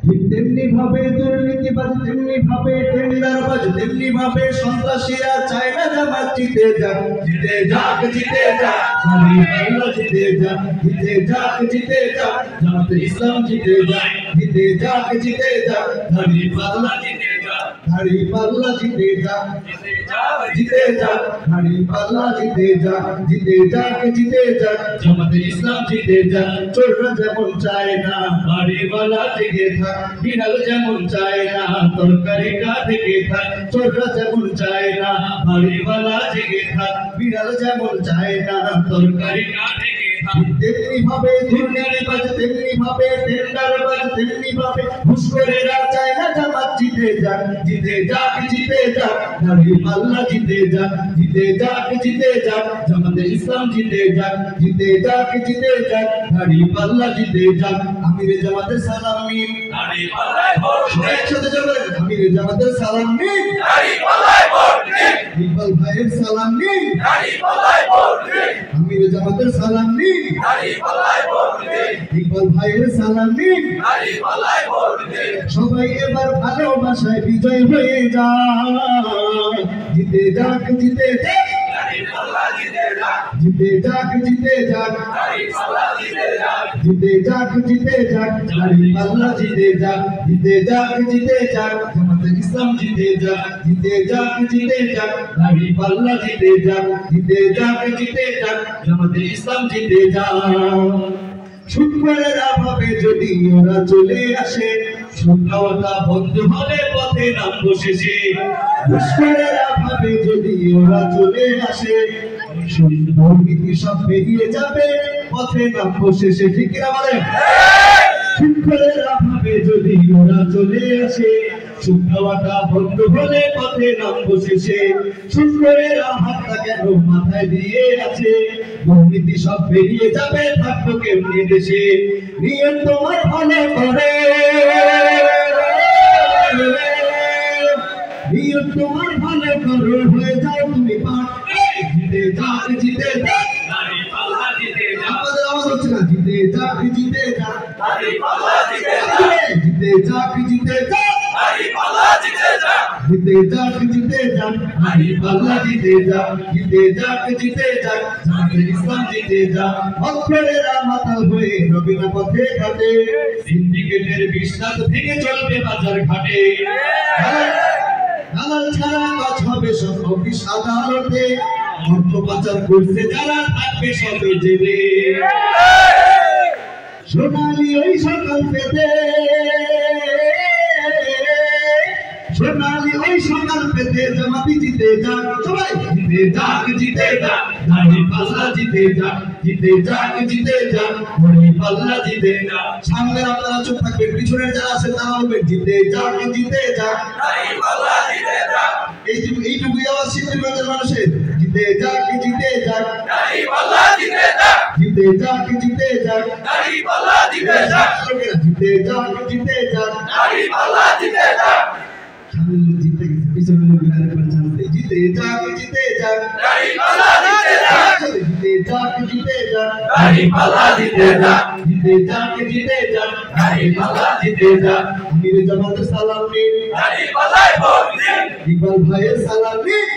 ঠিক তেমনি ভাবে দুর্নীতিবাজ, তেমনি ভাবে টেন্ডারবাজ, তেমনি ভাবে সন্ত্রাসীরা চায় না জামাত জিতে যাক, জিতে যাক, জিতে যাক, আল্লাহ জিতে যাক, জিতে যাক, জিতে যাক, জামাতে ইসলাম জিতে যাক, জিতে যাক, জিতে যাক, আল্লাহ জিতে যাক, পাল্লা জিতে যাক, জিতে যাক, পাল্লা জিতে যাক, জিতে যাক, জিতে যাক, জামাতে ইসলাম জিতে যাক। চোররা যেমন চায় না বাড়িওয়ালা থেকে থাক, বিড়াল যেমন চায় না তরকারিটা থেকে থাক, চোররা যেমন চায় না বাড়িওয়ালা থেকে থাক, বিড়াল যেমন চায় না তরকারিটা থেকে থাক। তেমনি ভাবে দুর্নীতিবাজ, তেমনি ভাবে টেন্ডারবাজ, তেমনি ভাবে ঘুষখোরেরা চায় না জামাত জিতে যাক, জিতে যাক, জিতে যাক, পাল্লা জিতে যাক, জিতে যাক, জিতে যাক, জামাতে ইসলাম জিতে যাক, জিতে যাক, জিতে যাক, পাল্লা জিতে যাক। আমিরে জামাতের সালাম নিন, একসাথে যাবেন, আমিরে জামাতের সালাম নিন, ইকবাল ভাইয়ের সালাম নিন, আমিরে জামাতের সালাম নিন, ইকবাল ভাইয়ের সালাম নিন। সবাই এবার ভালোবাসায় বিজয় হয়ে যাক, জিতে যাক, জিতে যাক, জিতে যাক, জিতে যাক, জিতে যাক, জিতে যাক, আল্লাহ জিতে যাক, জিতে যাক, জিতে যাক, জামাতে ইসলাম জিতে যাক, জিতে যাক, জিতে যাক, আল্লাহ জিতে যাক, জিতে যাক, জিতে যাক, জামাতে ইসলাম জিতে যাক। শুক্রেরা ভাবে যদি ওরা চলে আসে, সুখাওয়াটা বন্ধ হবে পথে নাম বসেছে। শুক্রেরা ভাবে যদি ওরা চলে আসে, দুর্নীতি সব বেরিয়ে যাবে পথে নাম বসেছে। ঠিক কিনা বলেন? শুক্রেরা ভাবে যদি ওরা চলে আসে, সুখাওয়াটা বন্ধ হলে পথে নাম বসেছে। শুক্রেরা হাতটা কেন মাথায় দিয়ে আছে, দুর্নীতি সব বেরিয়ে যাবে, থাকবো কেমনি দেশে। নিয়ম তোমার ভালো করে, নিয়ম তোমার ভালো করে, হয়ে যাও তুমি পাঠ, জিতে যাক, জিতে যাক, আমাদের আওয়াজ হচ্ছে না, জিতে যাক, জিতে যাক, জিতে যাক, জিতে যাক, জিতে যাক, জিতে যাক, পাল্লা জিতে যাক, জিতে যাক, জিতে যাক, জামাতে ইসলাম জিতে যাক। অক্ষরেরা মাতাল হয়ে রবিনা পথে ঘাটে, সিন্ডিকেটের বিশ্বাস ভেঙে চলবে বাজার ঘাটে। দালাল ছাড়া কাজ হবে সব অফিস আদালতে, অর্থ পাচার করছে যারা থাকবে সবে জেলে। সোনালি ওই সকাল পেতে, সোনালি ওই সকাল পেতে, জামাতি জিতে যাক, সবাই জিতে যাক, জিতে যাক, পাল্লা জিতে যাক, জিতে যাক, জিতে যাক, পাল্লা জিতে যাক। সামনে আপনারা চুপ থাকবেন, পিছনের যারা আছে তারা বলবেন জিতে যাক, জিতে যাক, এইটুকুই আওয়াজ সিদ্ধিরগঞ্জের মানুষের, জিতে যাক, জিতে যাক, জিতে যাক, জিতে যাক, জিতে যাক, জিতে যাক, সামনে জিতে গেছে, পিছনে লোকের আরেকবার জানতে, জিতে যাক, জিতে যাক, জিতে যাক, জিতে যাক, জিতে যাক, জিতে যাক, জিতে যাক, জিতে যাক। আমিরে জামাতের সালাম নিন, ইকবাল ভাইয়ের সালাম নিন,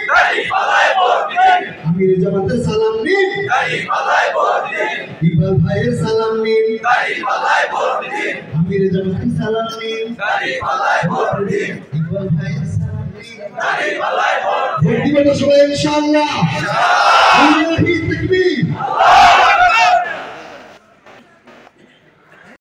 আমিরে জামাতের সালাম নিন, ইকবাল ভাইয়ের সালাম নিন, আমিরে জামাতের সালাম নিন, ইকবাল ভাইয়ের সালাম নিন। ভোট দিবেন সবাই ইনশাআল্লাহ। তাকবীর।